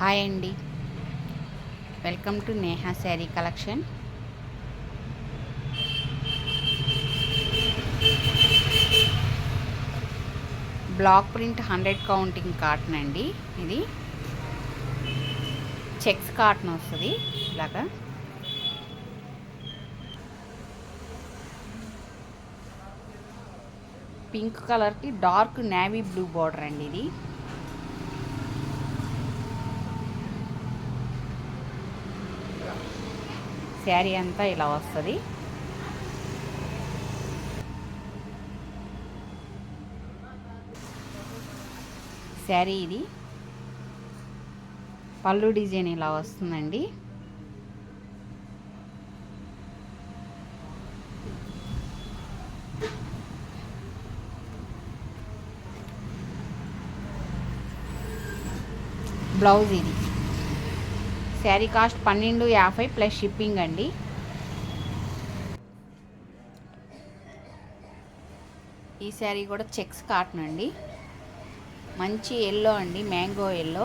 Hi అండి, welcome to Neha sari collection. Block print 100 counting cotton అండి. ఇది చెక్స్ కాటన్ వస్తుంది. ఇలాగా పింక్ కలర్కి డార్క్ నేవీ బ్లూ బార్డర్ అండి. ఇది శారీ అంతా ఇలా వస్తుంది. శారీ ఇది పళ్ళు డిజైన్ ఇలా వస్తుందండి. బ్లౌజ్ ఇది. శారీ కాస్ట్ 1250 ప్లస్ షిప్పింగ్ అండి. ఈ శారీ కూడా చెక్స్ కాటన్ అండి. మంచి ఎల్లో అండి, మ్యాంగో ఎల్లో.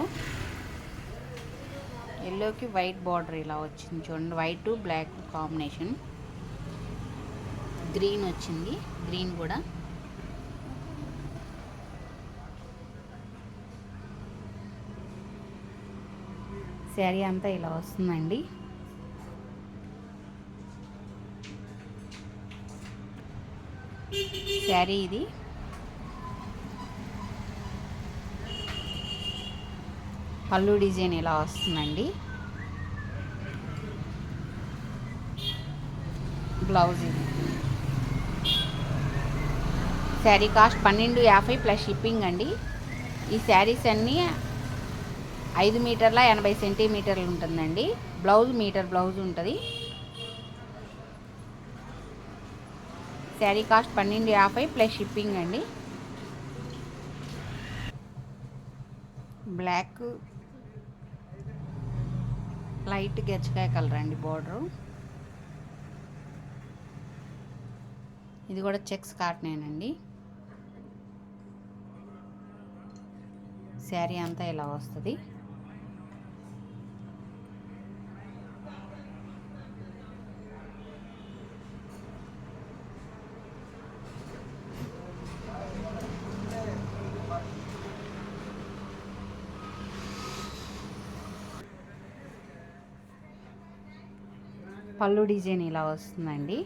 ఎల్లోకి వైట్ బార్డర్ ఇలా వచ్చింది చూడండి. White black combination. గ్రీన్ వచ్చింది, గ్రీన్ కూడా. శారీ అంతా ఇలా వస్తుందండి. శారీ ఇది పళ్ళు డిజైన్ ఇలా వస్తుందండి. బ్లౌజ్ ఇది. శారీ కాస్ట్ 1250 ప్లస్ షిప్పింగ్ అండి. ఈ శారీస్ అన్నీ 5 మీటర్ల 80 సెంటీమీటర్లు ఉంటుందండి. బ్లౌజ్ మీటర్ బ్లౌజ్ ఉంటుంది. శారీ కాస్ట్ 1250 ప్లస్ షిప్పింగ్ అండి. బ్లాక్ లైట్ గచ్చకాయ కలర్ అండి బార్డరు. ఇది కూడా చెక్స్ కాటనేనండి. శారీ అంతా ఇలా వస్తుంది. పళ్ళు డిజైన్ ఇలా వస్తుందండి.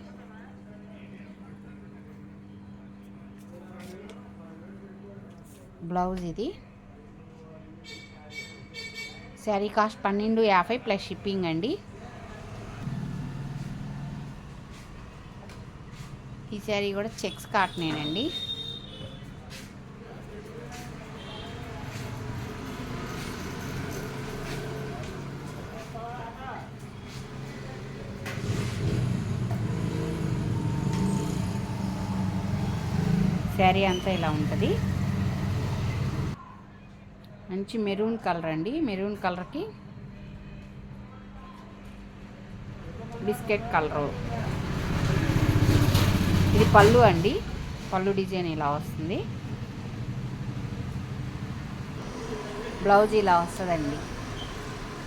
బ్లౌజ్ ఇది. శారీ కాస్ట్ 1250 ప్లస్ షిప్పింగ్ అండి. ఈ శారీ కూడా చెక్స్ కాటనేనండి. శారీ అంతా ఇలా ఉంటుంది. మంచి మెరూన్ కలర్ అండి. మెరూన్ కలర్కి బిస్కెట్ కలరు. ఇది పళ్ళు అండి. పళ్ళు డిజైన్ ఇలా వస్తుంది. బ్లౌజ్ ఇలా వస్తుందండి.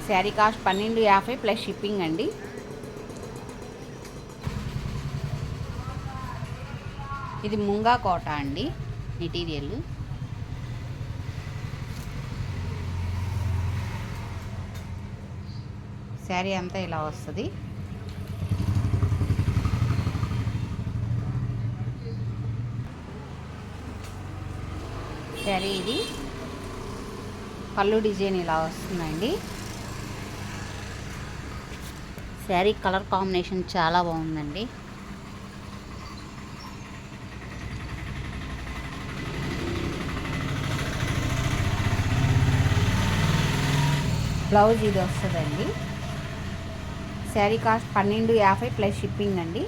శారీ కాస్ట్ 1250 ప్లస్ షిప్పింగ్ అండి. ఇది ముంగా కోట అండి మెటీరియల్. శారీ అంతా ఇలా వస్తుంది. శారీ ఇది పళ్ళు డిజైన్ ఇలా వస్తుందండి. శారీ కలర్ కాంబినేషన్ చాలా బాగుందండి. బ్లౌజ్ ఇది వస్తుందండి. శారీ కాస్ట్ 1250 ప్లస్ షిప్పింగ్ అండి.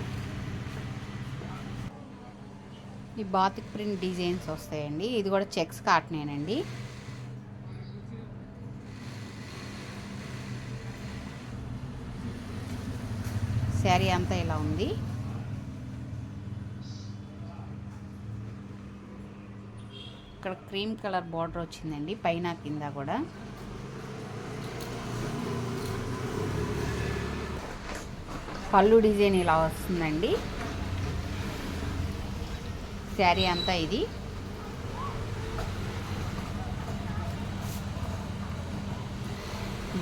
ఈ బాతిక్ ప్రింట్ డిజైన్స్ వస్తాయండి. ఇది కూడా చెక్స్ కాటనేనండి. శారీ అంతా ఇలా ఉంది. ఇక్కడ క్రీమ్ కలర్ బార్డర్ వచ్చిందండి, పైన కింద కూడా. పళ్ళు డిజైన్ ఇలా వస్తుందండి. శారీ అంతా ఇది.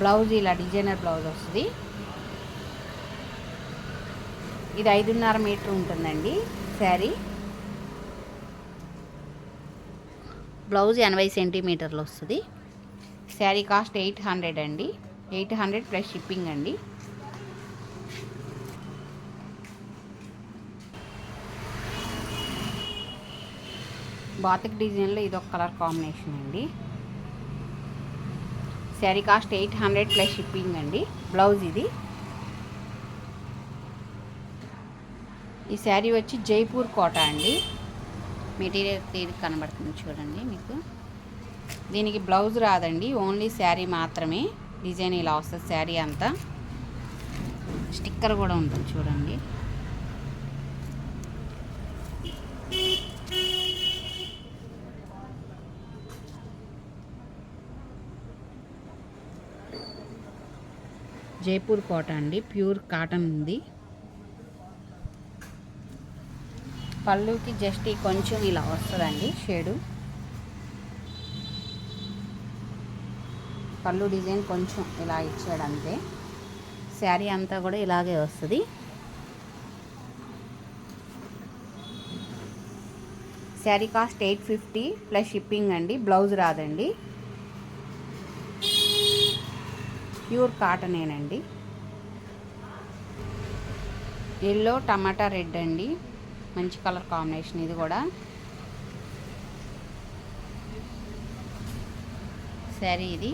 బ్లౌజ్ ఇలా డిజైనర్ బ్లౌజ్ వస్తుంది. ఇది 5.5 మీటర్ ఉంటుందండి శారీ. బ్లౌజ్ 80 సెంటీమీటర్లు వస్తుంది. శారీ కాస్ట్ 800 అండి. 800 ప్లస్ షిప్పింగ్ అండి. బాతిక్ డిజైన్లో ఇదొక కలర్ కాంబినేషన్ అండి. శారీ కాస్ట్ 800 ప్లస్ షిప్పింగ్ అండి. బ్లౌజ్ ఇది. ఈ శారీ వచ్చి జైపూర్ కోట అండి. మెటీరియల్ క్లియర్ కనబడుతుంది చూడండి మీకు. దీనికి బ్లౌజ్ రాదండి, ఓన్లీ శారీ మాత్రమే. డిజైన్ ఇలా వస్తుంది శారీ అంతా. స్టిక్కర్ కూడా ఉంటుంది చూడండి. జైపూర్ కోట అండి, ప్యూర్ కాటన్ ఉంది. పళ్ళుకి జస్ట్ కొంచెం ఇలా వస్తుందండి షేడు. పళ్ళు డిజైన్ కొంచెం ఇలా ఇచ్చాడు అంతే. శారీ అంతా కూడా ఇలాగే వస్తుంది. శారీ కాస్ట్ 850 ప్లస్ షిప్పింగ్ అండి. బ్లౌజ్ రాదండి, ప్యూర్ కాటనేనండి. ఎల్లో టమాటా రెడ్ అండి, మంచి కలర్ కాంబినేషన్ ఇది కూడా. శారీ ఇది.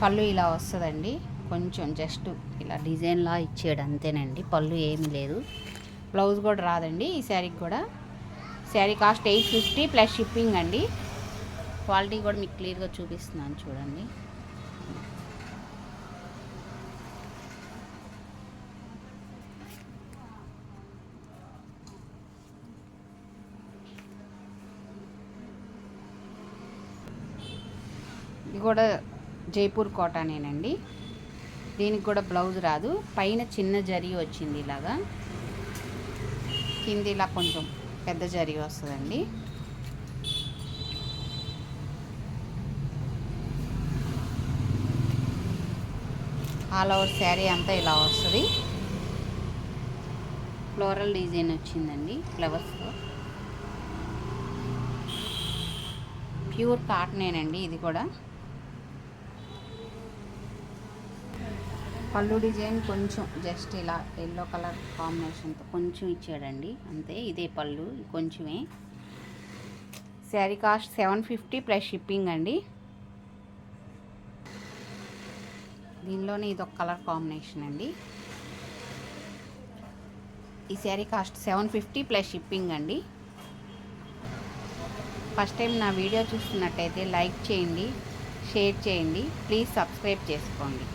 పళ్ళు ఇలా వస్తుందండి. కొంచెం జస్ట్ ఇలా డిజైన్లా ఇచ్చాడు అంతేనండి. పళ్ళు ఏమీ లేదు. బ్లౌజ్ కూడా రాదండి ఈ శారీకి కూడా. శారీ కాస్ట్ 850 ప్లస్ షిప్పింగ్ అండి. క్వాలిటీ కూడా మీకు క్లియర్గా చూపిస్తున్నాను చూడండి. ఇది కూడా జైపూర్ కాటనేనండి. దీనికి కూడా బ్లౌజ్ రాదు. పైన చిన్న జరీ వచ్చింది ఇలాగా, కింద ఇలా కొంచెం పెద్ద జరీ వస్తుందండి. ఆల్ ఓవర్ శారీ అంతా ఇలా వస్తుంది. ఫ్లోరల్ డిజైన్ వచ్చిందండి ఫ్లవర్స్తో. ప్యూర్ కాటనేనండి ఇది కూడా. పళ్ళు డిజైన్ కొంచెం జస్ట్ ఇలా ఎల్లో కలర్ కాంబినేషన్తో కొంచెం ఇచ్చాడండి అంతే. ఇదే పళ్ళు కొంచెమే. శారీ కాస్ట్ 750 ప్లస్ షిప్పింగ్ అండి. దీనిలోనే ఇదొక కలర్ కాంబినేషన్ అండి. ఈ శారీ కాస్ట్ 750 ప్లస్ షిప్పింగ్ అండి. ఫస్ట్ టైం నా వీడియో చూస్తున్నట్టయితే లైక్ చేయండి, షేర్ చేయండి, ప్లీజ్ సబ్స్క్రైబ్ చేసుకోండి.